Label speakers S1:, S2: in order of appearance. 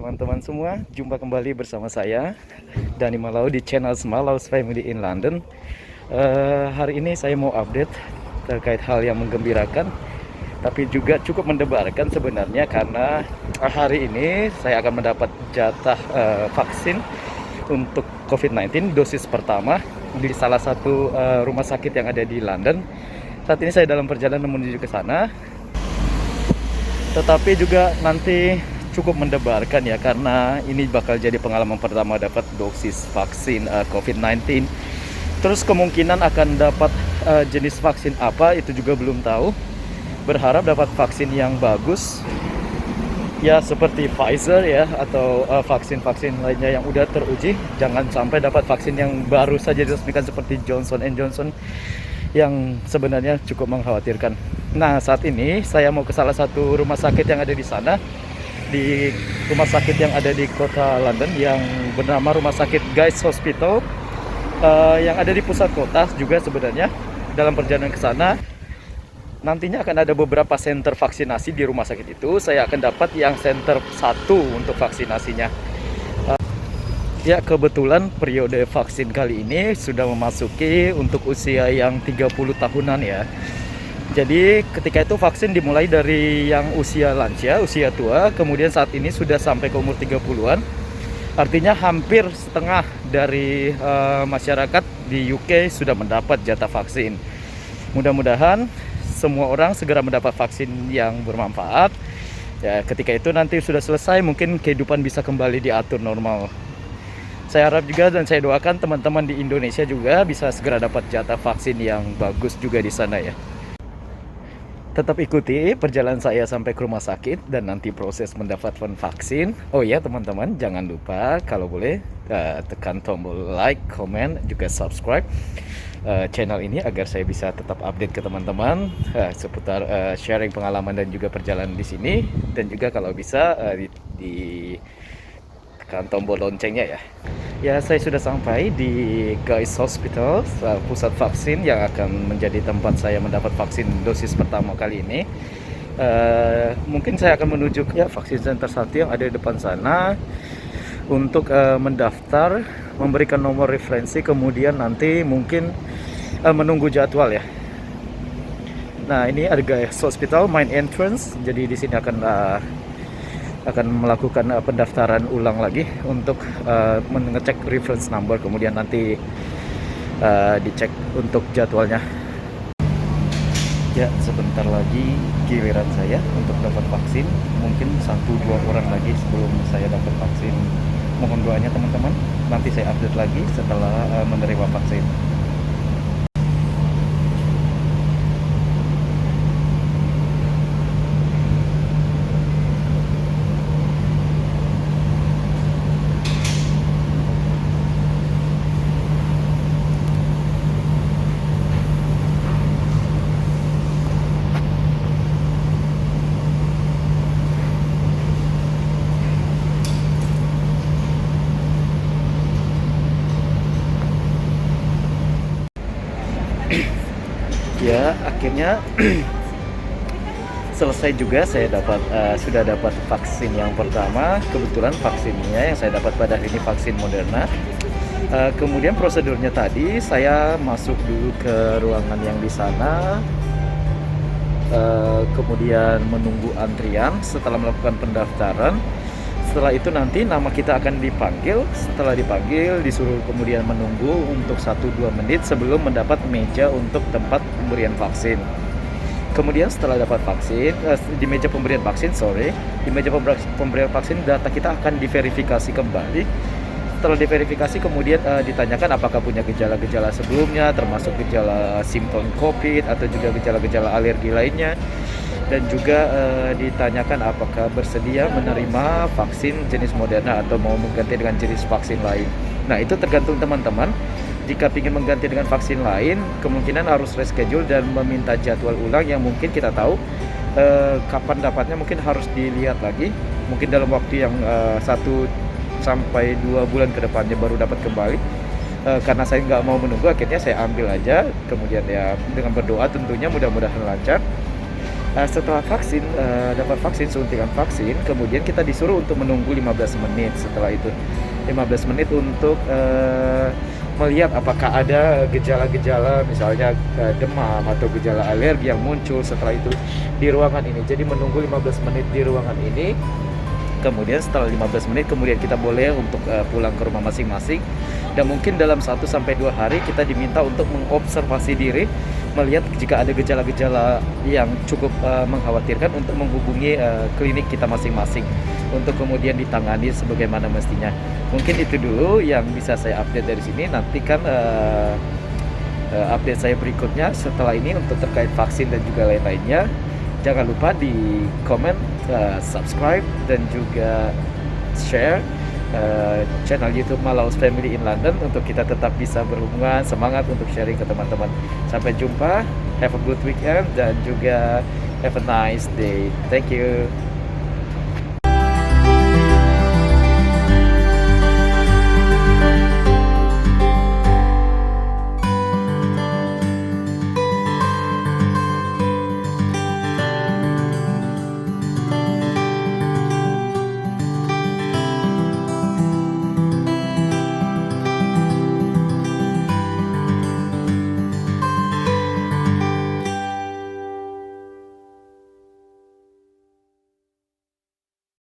S1: teman-teman semua, jumpa kembali bersama saya Dani Malau di channel Malau's Family in London. Hari ini saya mau update terkait hal yang menggembirakan, tapi juga cukup mendebarkan sebenarnya, karena hari ini saya akan mendapat jatah vaksin untuk COVID-19 dosis pertama di salah satu rumah sakit yang ada di London. Saat ini saya dalam perjalanan menuju ke sana, tetapi juga nanti cukup mendebarkan ya, karena ini bakal jadi pengalaman pertama dapat dosis vaksin COVID-19. Terus kemungkinan akan dapat jenis vaksin apa itu juga belum tahu. Berharap dapat vaksin yang bagus ya, seperti Pfizer ya, atau vaksin-vaksin lainnya yang udah teruji. Jangan sampai dapat vaksin yang baru saja diresmikan seperti Johnson & Johnson, yang sebenarnya cukup mengkhawatirkan. Nah, saat ini saya mau ke salah satu rumah sakit yang ada di sana, di rumah sakit yang ada di kota London yang bernama Rumah Sakit Guy's Hospital, yang ada di pusat kota juga sebenarnya. Dalam perjalanan ke sana nantinya akan ada beberapa center vaksinasi di rumah sakit itu. Saya akan dapat yang center 1 untuk vaksinasinya. Ya, kebetulan periode vaksin kali ini sudah memasuki untuk usia yang 30 tahunan ya. Jadi ketika itu vaksin dimulai dari yang usia lansia, usia tua, kemudian saat ini sudah sampai ke umur 30-an. Artinya hampir setengah dari masyarakat di UK sudah mendapat jatah vaksin. Mudah-mudahan semua orang segera mendapat vaksin yang bermanfaat. Ya, ketika itu nanti sudah selesai, mungkin kehidupan bisa kembali diatur normal. Saya harap juga dan saya doakan teman-teman di Indonesia juga bisa segera dapat jatah vaksin yang bagus juga di sana ya. Tetap ikuti perjalanan saya sampai ke rumah sakit dan nanti proses mendapatkan vaksin. Oh ya teman-teman, jangan lupa kalau boleh tekan tombol like, comment, juga subscribe channel ini agar saya bisa tetap update ke teman-teman seputar sharing pengalaman dan juga perjalanan di sini. Dan juga kalau bisa tekan tombol loncengnya ya. Ya, saya sudah sampai di Guy's Hospital, pusat vaksin yang akan menjadi tempat saya mendapat vaksin dosis pertama kali ini. Mungkin saya akan menuju ke vaksin center 1 yang ada di depan sana untuk mendaftar, memberikan nomor referensi, kemudian nanti mungkin menunggu jadwal ya. Nah, ini ada Guy's Hospital main entrance, jadi di sini akan melakukan pendaftaran ulang lagi untuk mengecek reference number, kemudian nanti dicek untuk jadwalnya. Ya, sebentar lagi giliran saya untuk dapat vaksin. Mungkin 1-2 orang lagi sebelum saya dapat vaksin. Mohon doanya teman-teman, nanti saya update lagi setelah menerima vaksin. Ya, akhirnya selesai juga. Saya sudah dapat vaksin yang pertama. Kebetulan vaksinnya yang saya dapat pada hari ini vaksin Moderna. Kemudian prosedurnya tadi saya masuk dulu ke ruangan yang di sana, kemudian menunggu antrian. Setelah melakukan pendaftaran, setelah itu nanti nama kita akan dipanggil. Setelah dipanggil, disuruh kemudian menunggu untuk 1-2 menit sebelum mendapat meja untuk tempat pemberian vaksin. Kemudian setelah dapat vaksin, di meja pemberian vaksin, di meja pemberian vaksin data kita akan diverifikasi kembali. Setelah diverifikasi kemudian ditanyakan apakah punya gejala-gejala sebelumnya, termasuk gejala simptom COVID atau juga gejala-gejala alergi lainnya. Dan juga ditanyakan apakah bersedia menerima vaksin jenis Moderna atau mau mengganti dengan jenis vaksin lain. Nah, itu tergantung teman-teman. Jika ingin mengganti dengan vaksin lain, kemungkinan harus reschedule dan meminta jadwal ulang yang mungkin kita tahu kapan dapatnya mungkin harus dilihat lagi. Mungkin dalam waktu yang 1 sampai 2 bulan ke depannya baru dapat kembali. Karena saya nggak mau menunggu, akhirnya saya ambil aja. Kemudian ya dengan berdoa tentunya mudah-mudahan lancar. Setelah vaksin, dapat vaksin, suntikan vaksin, kemudian kita disuruh untuk menunggu 15 menit. Setelah itu 15 menit untuk melihat apakah ada gejala-gejala, misalnya demam atau gejala alergi yang muncul setelah itu di ruangan ini. Jadi menunggu 15 menit di ruangan ini, kemudian setelah 15 menit kemudian kita boleh untuk pulang ke rumah masing-masing. Dan mungkin dalam 1-2 hari kita diminta untuk mengobservasi diri, melihat jika ada gejala-gejala yang cukup mengkhawatirkan untuk menghubungi klinik kita masing-masing untuk kemudian ditangani sebagaimana mestinya. Mungkin itu dulu yang bisa saya update dari sini. Nantikan update saya berikutnya setelah ini untuk terkait vaksin dan juga lain-lainnya. Jangan lupa di komen, subscribe, dan juga share channel YouTube Malaus Family in London untuk kita tetap bisa berhubungan, semangat untuk sharing ke teman-teman. Sampai jumpa, have a good weekend, dan juga have a nice day. Thank you.